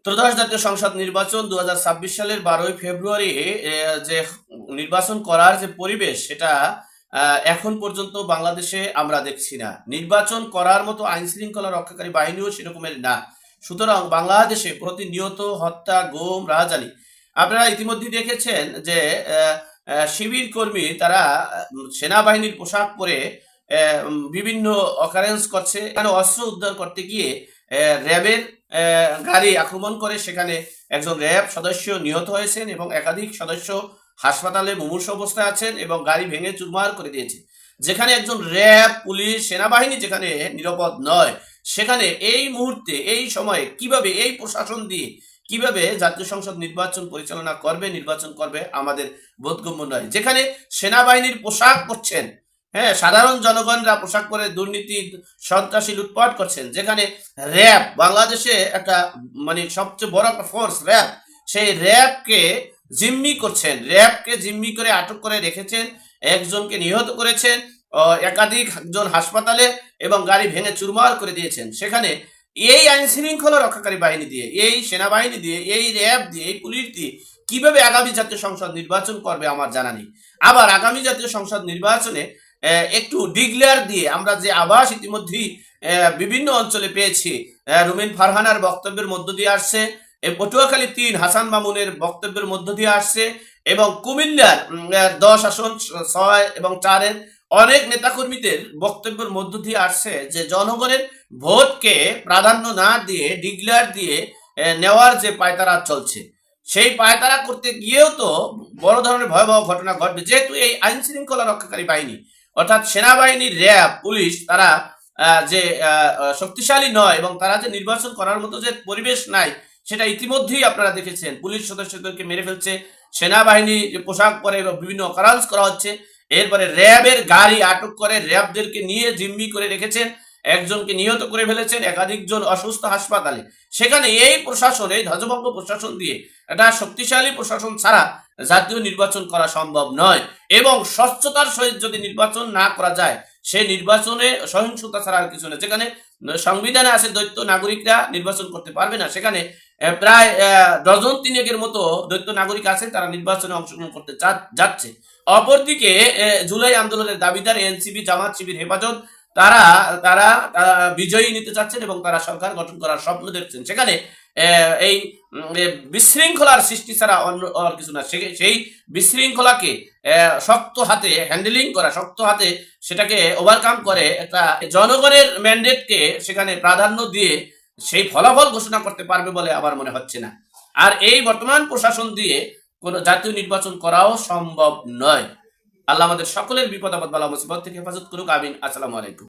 ত্রয়োদশ জাতীয় সংসদ নির্বাচন 2026 সালের 12ই ফেব্রুয়ারি যে নির্বাচন করার যে পরিবেশ সেটা এখন পর্যন্ত বাংলাদেশে আমরা দেখছি না। নির্বাচন করার মতো আইন শৃঙ্খলা রক্ষাকারী বাহিনীও সেরকমের না। সুতরাং বাংলাদেশে প্রতিনিয়ত হত্যা, গুম, রাহাজানি। আপনারা ইতিমধ্যে দেখেছেন যে শিবির কর্মী তারা সেনাবাহিনীর পোশাক পরে বিভিন্ন অকারেন্স করছে। এখানে অস্ত্র উদ্ধার করতে গিয়ে র্যাবের গাড়ি আক্রমণ করে, সেখানে একজন র্যাব সদস্য নিহত হয়েছেন এবং একাধিক সদস্য হাসপাতালে মুমূর্ষু অবস্থায় আছেন এবং গাড়ি ভেঙে চুরমার করে দিয়েছে। যেখানে একজন র্যাব, পুলিশ, সেনাবাহিনী যেখানে নিরাপদ নয়, সেখানে এই মুহূর্তে এই সময়ে কিভাবে এই প্রশাসন দিয়ে কিভাবে জাতীয় সংসদ নির্বাচন পরিচালনা করবে, নির্বাচন করবে আমাদের বোধগম্য নয়। যেখানে সেনাবাহিনীর পোশাক পরছেন, হ্যাঁ, সাধারণ জনগণরা পোশাক পরে দুর্নীতি, সন্ত্রাসী, লুটপাট করছেন। যেখানে র্যাব, বাংলাদেশে একটা মানে সবচেয়ে বড় একটা ফোর্স র্যাব, সেই র্যাবকে জিম্মি করছেন, র্যাবকে জিম্মি করে আটক করে রেখেছেন, একজনকে নিহত করেছেন, একাধিক জন হাসপাতালে এবং গাড়ি ভেঙে চুরমার করে দিয়েছেন। সেখানে এই আইন শৃঙ্খলা রক্ষাকারী বাহিনী দিয়ে, এই সেনাবাহিনী দিয়ে, এই র্যাব দিয়ে, এই পুলিশ দিয়ে কিভাবে আগামী জাতীয় সংসদ নির্বাচন করবে আমার জানা নেই। আবার আগামী জাতীয় সংসদ নির্বাচনে একটু ডিক্লেয়ার দিয়ে আমরা যে আভাস ইতিমধ্যেই বিভিন্ন অঞ্চলে পেয়েছি, রুমিন ফারহানার বক্তব্যের মধ্য দিয়ে আসছে, পটুয়াখালী 3 হাসান মামুনের বক্তব্যের মধ্য দিয়ে আসছে এবং কুমিল্লার 10 আসন 6 এবং 4-এর অনেক নেতাকর্মীদের বক্তব্যের মধ্য দিয়ে আসছে যে জনগণের ভোটকে প্রাধান্য না দিয়ে ডিক্লেয়ার দিয়ে নেওয়ার যে পায়তারা চলছে, সেই পায়তারা করতে গিয়েও তো বড় ধরনের ভয়াবহ ঘটনা ঘটবে। যেহেতু এই আইন শৃঙ্খলা রক্ষাকারী বাহিনী অর্থাৎ সেনাবাহিনী, র্যাব, পুলিশ তারা যে শক্তিশালী নয় এবং তারা যে নির্বাচন করার মতো যে পরিবেশ নাই, সেটা ইতিমধ্যেই আপনারা দেখেছেন। পুলিশ সদস্যদেরকে মেরে ফেলছে, সেনাবাহিনী পোশাক পরে বিভিন্ন অকারেন্স করা হচ্ছে। এরপরে র্যাবের গাড়ি আটক করে র্যাবদেরকে নিয়ে জিম্মি করে রেখেছেন, একজনকে নিহত করে ফেলেছেন, একাধিক জন অসুস্থ হাসপাতালে। সেখানে এই প্রশাসন, এই ধ্বজভঙ্গ প্রশাসন দিয়ে একটা শক্তিশালী প্রশাসন ছাড়া জাতীয় নির্বাচন করা সম্ভব নয়। এবং স্বচ্ছতার সহিত যদি নির্বাচন না করা যায়, সেই নির্বাচনে সহিংসতা ছাড়া আর কিছু না। যেখানে সংবিধানে আছে দ্বৈত নাগরিকরা নির্বাচন করতে পারবে না, সেখানে প্রায় ডজন 3-এর মতো দ্বৈত নাগরিক আছে, তারা নির্বাচনে অংশগ্রহণ করতে যাচ্ছে। অপরদিকে জুলাই আন্দোলনের দাবিদার এনসিপি, জামাত, শিবির, হেফাজত তারা তারা বিজয়ী নিতে চাচ্ছেন এবং তারা সরকার গঠন করার স্বপ্ন দেখছেন। সেখানে এই বিশৃঙ্খলার সৃষ্টি ছাড়া অন্য আর কিছু না। সেই বিশৃঙ্খলাকে শক্ত হাতে হ্যান্ডেলিং করা, শক্ত হাতে সেটাকে ওভারকাম করে একটা জনগণের ম্যান্ডেটকে সেখানে প্রাধান্য দিয়ে সেই ফলাফল ঘোষণা করতে পারবে বলে আমার মনে হচ্ছে না। আর এই বর্তমান প্রশাসন দিয়ে কোনো জাতীয় নির্বাচন করাও সম্ভব নয়। আল্লাহ আমাদের সকলের বিপদ আপদ বালা মুসিবত থেকে হেফাজত করুক। আমিন। আসসালামু আলাইকুম।